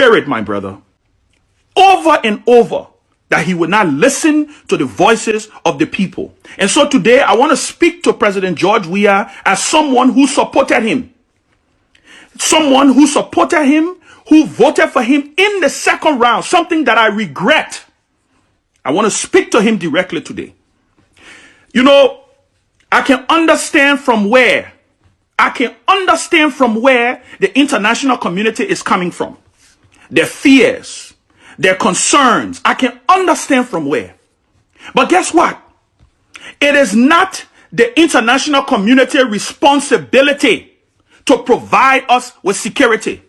spirit, my brother, over and over, that he would not listen to the voices of the people. And so today I want to speak to President George Weah as someone who supported him. Someone who supported him, who voted for him in the second round, something that I regret. I want to speak to him directly today. You know, I can understand from where the international community is coming from. Their fears, their concerns. I can understand from where. But guess what? It is not the international community responsibility to provide us with security.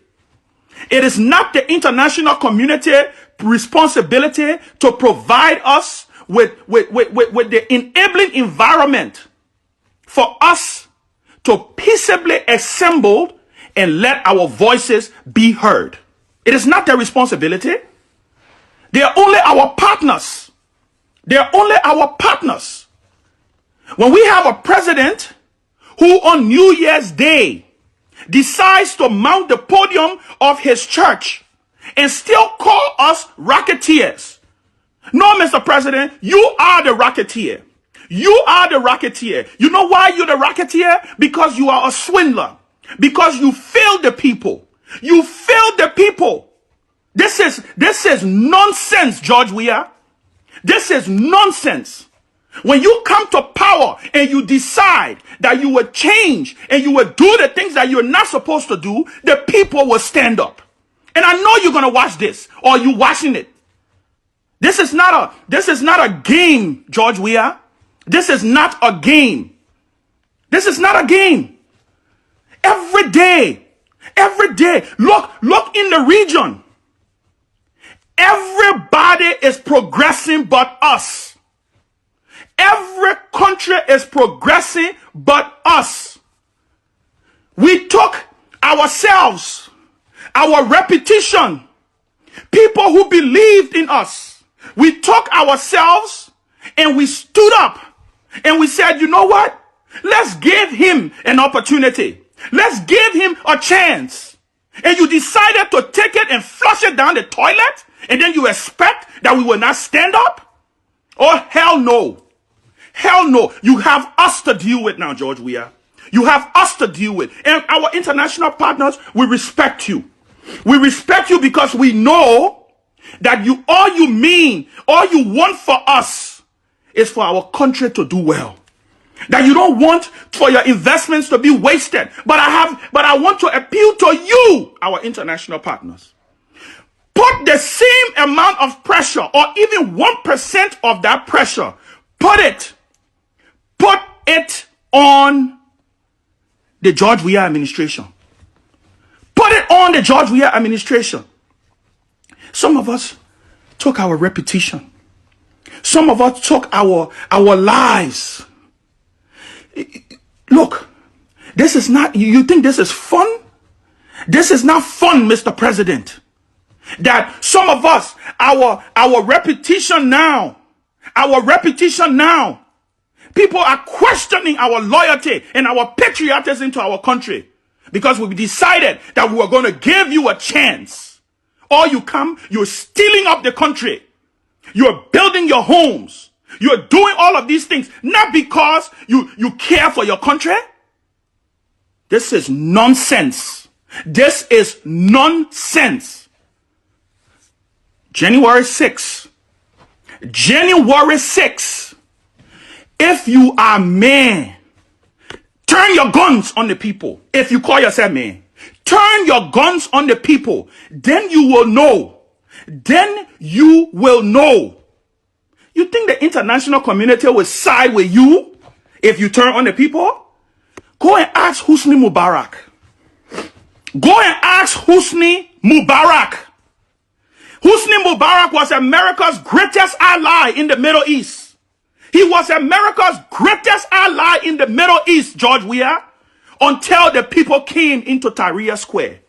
It is not the international community responsibility to provide us with the enabling environment for us to peaceably assemble and let our voices be heard. It is not their responsibility. They are only our partners. They are only our partners. When we have a president who on New Year's Day decides to mount the podium of his church and still call us racketeers. No, Mr. President, you are the racketeer. You are the racketeer. You know why you're the racketeer? Because you are a swindler. Because you failed the people. You failed the people. This is nonsense, George Weah. This is nonsense. When you come to power and you decide that you will change and you will do the things that you're not supposed to do, the people will stand up. And I know you're going to watch this, or you watching it. This is not a game, George Weah. This is not a game. This is not a game. Every day, look in the region. Everybody is progressing but us. Every country is progressing but us. We took ourselves, our reputation, people who believed in us. We took ourselves and we stood up and we said, you know what? Let's give him an opportunity. Let's give him a chance. And you decided to take it and flush it down the toilet, and then you expect that we will not stand up? Oh, hell no. Hell no. You have us to deal with now, George Weah. You have us to deal with. And our international partners, we respect you. We respect you because we know that all you want for us is for our country to do well. That you don't want for your investments to be wasted. But I want to appeal to you, our international partners. Put the same amount of pressure, or even 1% of that pressure, put it on the George Weah administration. Put it on the George Weah administration. Some of us took our reputation. Some of us took our lives. Look, this is not, you think this is fun? This is not fun, Mr. President. That some of us, our reputation now, people are questioning our loyalty and our patriotism to our country because we decided that we were going to give you a chance. Or you come, you're stealing up the country. You're building your homes. You're doing all of these things, not because you care for your country. This is nonsense. This is nonsense. January 6th. If you are man, turn your guns on the people. If you call yourself man, turn your guns on the people. Then you will know. You think the international community will side with you if you turn on the people? Go and ask Hosni Mubarak. Go and ask Hosni Mubarak. Hosni Mubarak was America's greatest ally in the Middle East. He was America's greatest ally in the Middle East, George Weah, until the people came into Tahrir Square.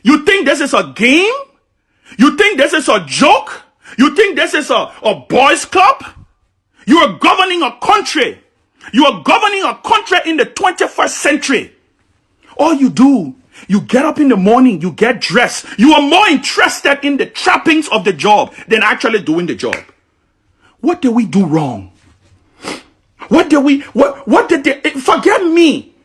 You think this is a game? You think this is a joke? You think this is a boys club? You are governing a country. You are governing a country in the 21st century. All you do You get up in the morning, you get dressed. You are more interested in the trappings of the job than actually doing the job. What did we do wrong? What did forget me.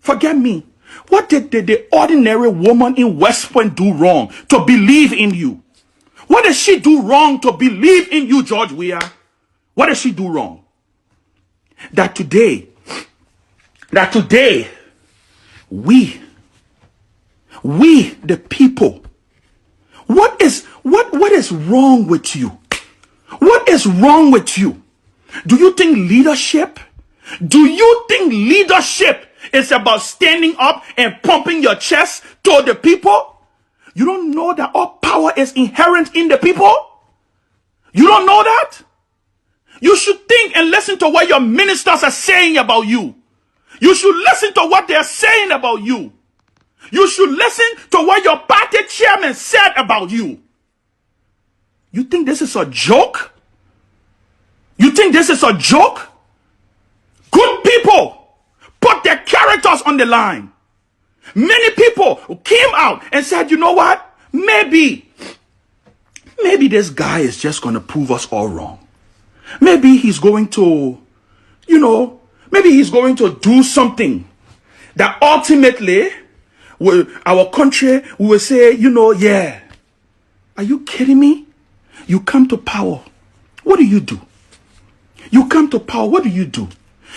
Forget me. What did the ordinary woman in West Point do wrong to believe in you? What did she do wrong to believe in you, George Weah? What did she do wrong? That today, we the people, what is wrong with you? What is wrong with you? Do you think leadership is about standing up and pumping your chest to the people? You don't know that all power is inherent in the people? You don't know that? You should think and listen to what your ministers are saying about you. You should listen to what they're saying about you. You should listen to what your party chairman said about you. You think this is a joke? You think this is a joke? Good people put their characters on the line. Many people came out and said, you know what? Maybe this guy is just going to prove us all wrong. Maybe he's going to, maybe he's going to do something that ultimately our country will say, yeah. Are you kidding me? You come to power. What do you do? You come to power. What do you do?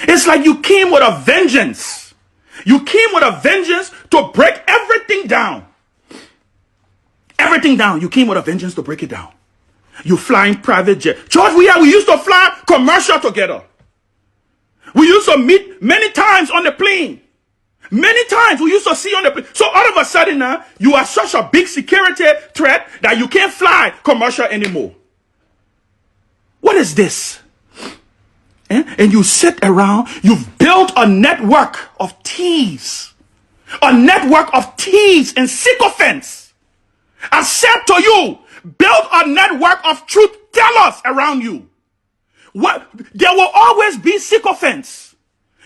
It's like you came with a vengeance. You came with a vengeance to break everything down. Everything down. You came with a vengeance to break it down. You flying private jet. George, we used to fly commercial together. We used to meet many times on the plane. Many times we used to see on the plane. So all of a sudden now, you are such a big security threat that you can't fly commercial anymore. What is this? And you sit around, you've built a network of thieves. A network of thieves and sycophants. I said to you, build a network of truth tellers around you. There will always be sycophants.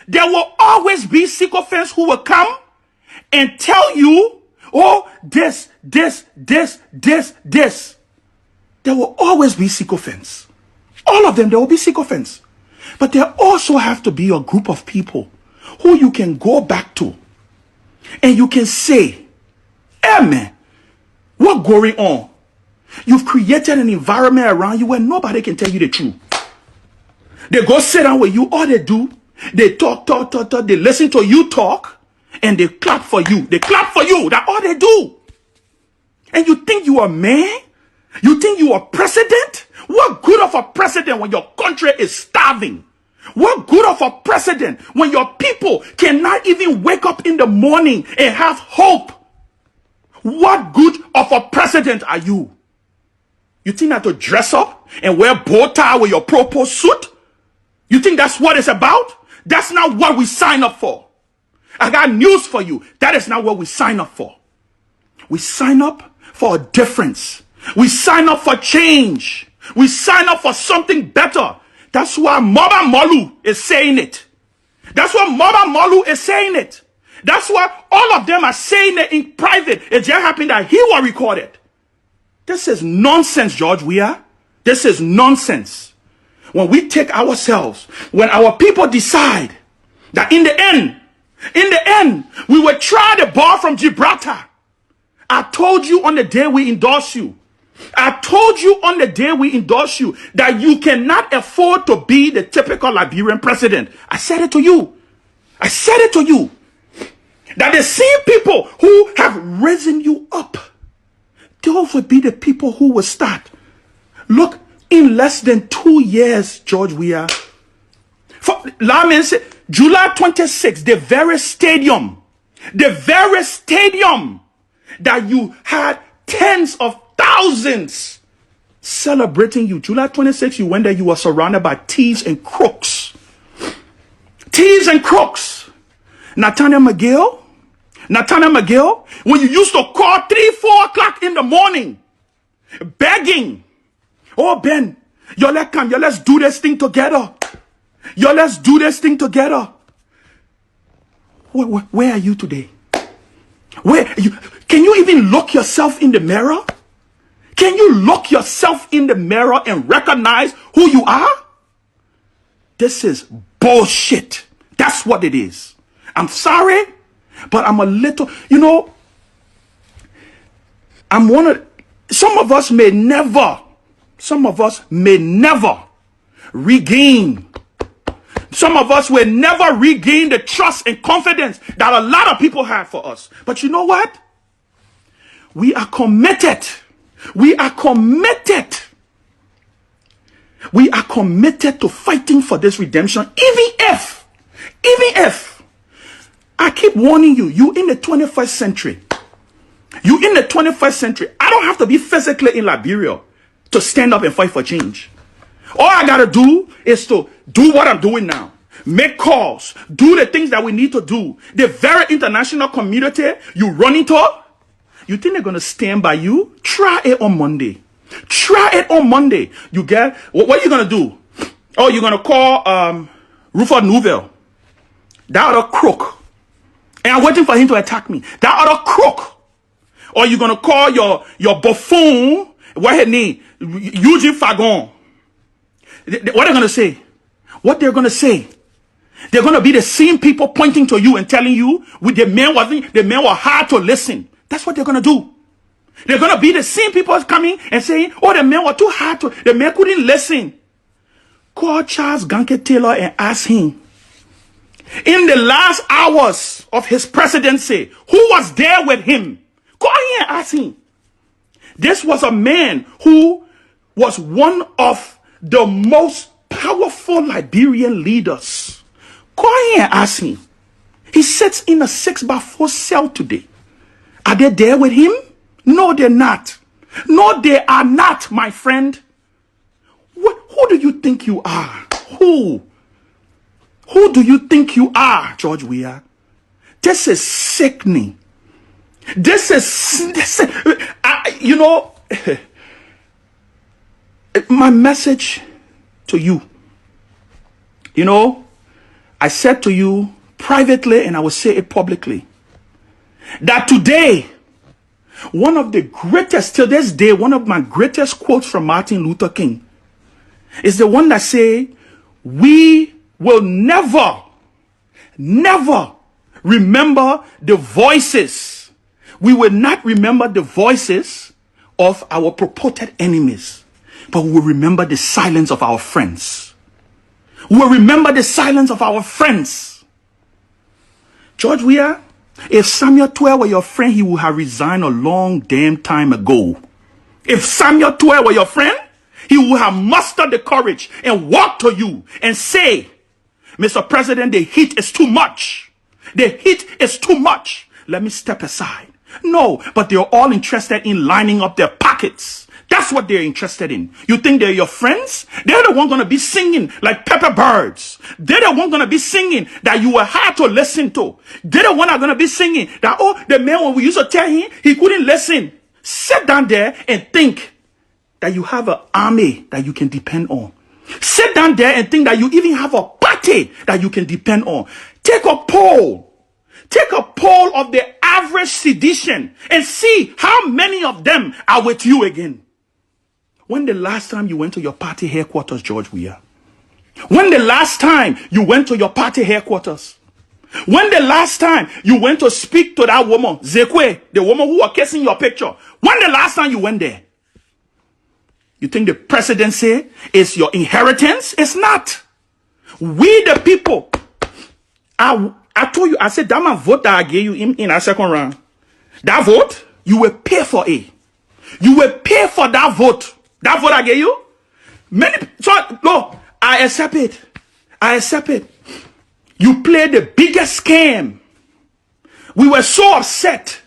There will always be sycophants who will come and tell you, oh, this. There will always be sycophants. All of them, there will be sycophants. But there also have to be a group of people who you can go back to and you can say, hey man, what's going on? You've created an environment around you where nobody can tell you the truth. They go sit down with you. All they do, they talk. They listen to you talk and they clap for you. They clap for you. That's all they do. And you think you are man? You think you are president? What good of a president when your country is starving? What good of a president when your people cannot even wake up in the morning and have hope? What good of a president are you? You think that to dress up and wear bow tie with your purple suit? You think that's what it's about? That's not what we sign up for. I got news for you. That is not what we sign up for. We sign up for a difference. We sign up for change. We sign up for something better. That's why Mama Molu is saying it. That's why Mama Molu is saying it. That's why all of them are saying it in private. It just happened that he will record it. This is nonsense, George Weah. This is nonsense. When we take ourselves, when our people decide that in the end, we will try the ball from Gibraltar. I told you on the day we endorse you. I told you on the day we endorse you that you cannot afford to be the typical Liberian president. I said it to you. I said it to you. That the same people who have risen you up, those will be the people who will start. Look, in less than 2 years, George Weah, July 26th, the very stadium that you had tens of thousands celebrating you. July 26th, you went there, you were surrounded by thieves and crooks. Thieves and crooks. Nathaniel McGill, when you used to call 3-4 o'clock in the morning, begging, oh Ben, let's come, let's do this thing together. Let's do this thing together. Where are you today? Can you even look yourself in the mirror? Can you look yourself in the mirror and recognize who you are? This is bullshit. That's what it is. I'm sorry, but I'm a little, some of us may never regain. Some of us will never regain the trust and confidence that a lot of people have for us. But you know what? We are committed. We are committed. We are committed to fighting for this redemption. Even if, I keep warning you, you in the 21st century. You in the 21st century. I don't have to be physically in Liberia to stand up and fight for change. All I gotta do is to do what I'm doing now. Make calls. Do the things that we need to do. The very international community you run into, you think they're gonna stand by you? Try it on Monday. Try it on Monday. You get, what are you gonna do? Oh, you're gonna call Rufus Nouvel. That other crook. And I'm waiting for him to attack me. That other crook. Or you're gonna call your buffoon, what her name? Eugene Fagon. What are they gonna say? What they're gonna say? They're gonna be the same people pointing to you and telling you the man was hard to listen. That's what they're gonna do. They're gonna be the same people coming and saying, oh, the man was too hard to, the man couldn't listen. Call Charles Ganke Taylor and ask him, in the last hours of his presidency, who was there with him? Go ahead and ask him. This was a man who was one of the most powerful Liberian leaders. Go ahead and ask him. He sits in a 6x4 cell today. Are they there with him? No, they're not. No, they are not, my friend. Who do you think you are? Who do you think you are, George Weah? This is sickening. My message to you, I said to you privately and I will say it publicly, that today, one of the greatest, till this day, one of my greatest quotes from Martin Luther King is the one that say, we will never remember the voices. We will not remember the voices of our purported enemies, but we will remember the silence of our friends. We will remember the silence of our friends. George Weah, if Samuel Tuer were your friend, he would have resigned a long damn time ago. If Samuel Tuer were your friend, he would have mustered the courage and walked to you and say, Mr. President, the heat is too much. The heat is too much. Let me step aside. No, but they're all interested in lining up their pockets. That's what they're interested in. You think they're your friends? They're the one going to be singing like pepper birds. They're the one going to be singing that you were hard to listen to. They're the one that are going to be singing that, oh, the man, when we used to tell him, he couldn't listen. Sit down there and think that you have an army that you can depend on. Sit down there and think that you even have a party that you can depend on. Take a poll. Take a poll of the average sedition and see how many of them are with you again. When the last time you went to your party headquarters, George Weah? When the last time you went to your party headquarters? When the last time you went to speak to that woman, Zekwe, the woman who was kissing your picture? When the last time you went there? You think the presidency is your inheritance? It's not. We the people. I told you, I said, that man vote that I gave you in our second round. That vote, you will pay for it. You will pay for that vote. That vote I gave you. No, I accept it. I accept it. You played the biggest scam. We were so upset.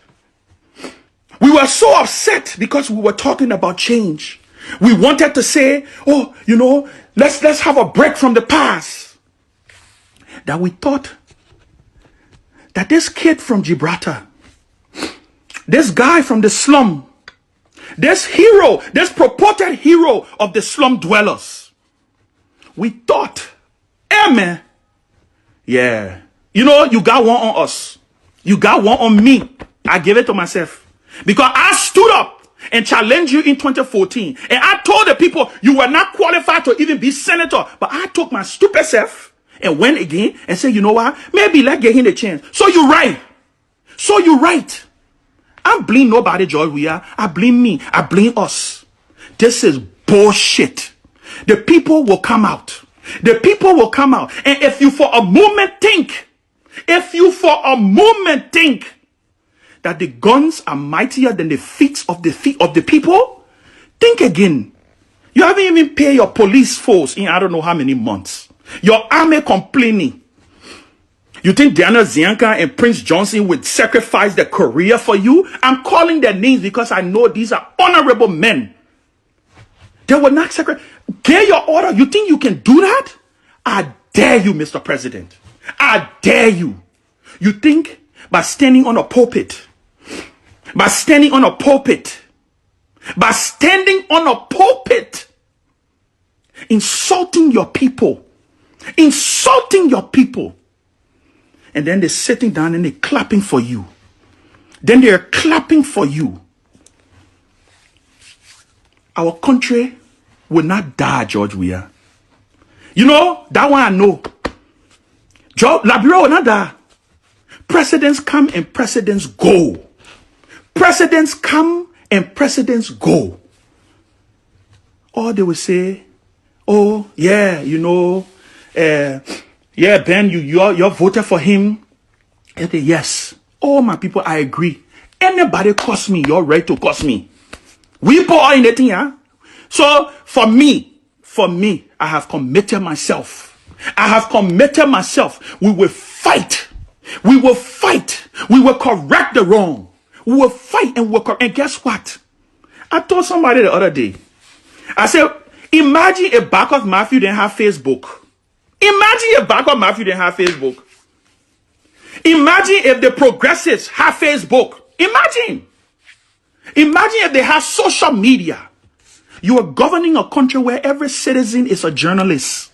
We were so upset because we were talking about change. We wanted to say, oh, let's have a break from the past. That we thought that this kid from Gibraltar, this guy from the slum, this hero, this purported hero of the slum dwellers, we thought, hey man, yeah, you got one on us. You got one on me. I give it to myself. Because I stood up and challenged you in 2014. And I told the people you were not qualified to even be senator. But I took my stupid self and went again and said, you know what? Maybe let's give him the chance. So you're right. So you're right. I blame nobody, George Weah. I blame me. I blame us. This is bullshit. The people will come out. The people will come out. And if you for a moment think that the guns are mightier than the feet of the people, think again. You haven't even paid your police force in I don't know how many months. Your army complaining. You think Diana Zianka and Prince Johnson would sacrifice their career for you? I'm calling their names because I know these are honorable men. They will not sacrifice. Get your order. You think you can do that? I dare you, Mr. President. I dare you. You think by standing on a pulpit, insulting your people, and then they're sitting down and they're clapping for you. Our country will not die, George Weah. You know, that one I know. Liberia will not die. Presidents come and presidents go. Presidents come and presidents go. Or they will say, oh, yeah, you know, yeah, Ben, you voted for him. And they, yes. Oh, my people, I agree. Anybody curse me, you're right to curse me. We put all in the thing, yeah? So, for me, I have committed myself. We will fight. We will correct the wrong. We will fight and we'll correct. And guess what? I told somebody the other day. I said, imagine if Bacchus Matthew didn't have Facebook. Imagine if the progressives have Facebook. Imagine if they have social media. You are governing a country where every citizen is a journalist.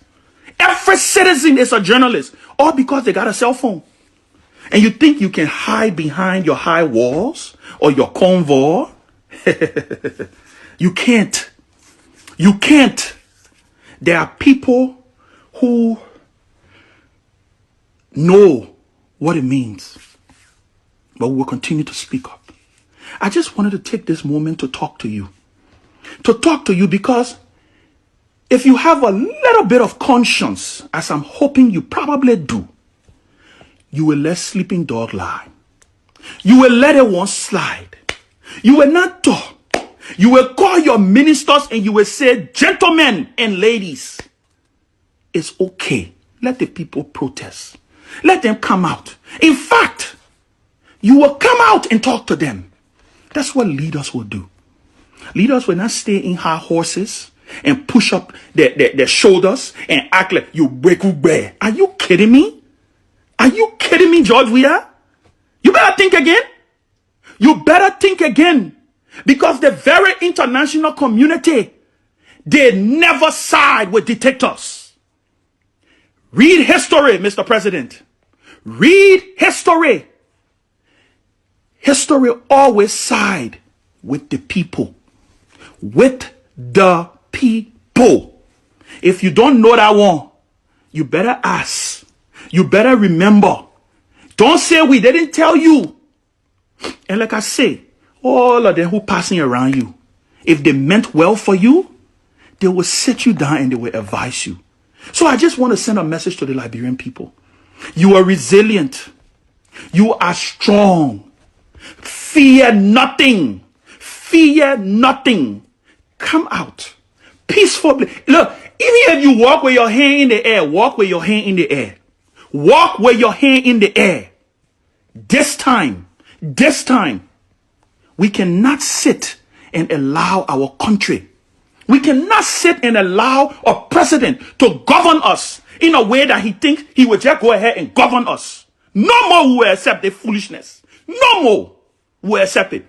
All because they got a cell phone. And you think you can hide behind your high walls or your convoy? You can't. There are people who know what it means, but we will continue to speak up. I just wanted to take this moment to talk to you. Because if you have a little bit of conscience, as I'm hoping you probably do, you will let sleeping dog lie. You will let it one slide. You will not talk. You will call your ministers and you will say, gentlemen and ladies, it's okay. Let the people protest. Let them come out. In fact, you will come out and talk to them. That's what leaders will do. Leaders will not stay in high horses and push up their shoulders and act like you break bear. Are you kidding me? George Weah? You better think again. Because the very international community, they never side with dictators. Read history, Mr. President. Read history. History always side with the people. With the people. If you don't know that one, you better ask. You better remember. Don't say we didn't tell you. And like I say, all of them who passing around you, if they meant well for you, they will sit you down and they will advise you. So I just want to send a message to the Liberian people. You are resilient. You are strong. Fear nothing. Come out peacefully. Look, even if you walk with your hand in the air, walk with your hand in the air. Walk with your hand in the air. This time, we cannot sit and allow our country. We cannot sit and allow a president to govern us in a way that he thinks he will just go ahead and govern us. No more will accept the foolishness. No more will accept it.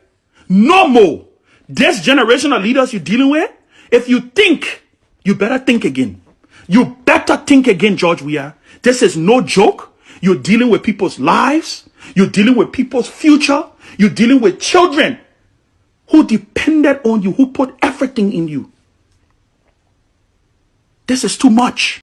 No more. This generation of leaders you're dealing with, if you think, you better think again. You better think again, George Weah. This is no joke. You're dealing with people's lives. You're dealing with people's future. You're dealing with children who depended on you, who put everything in you. This is too much.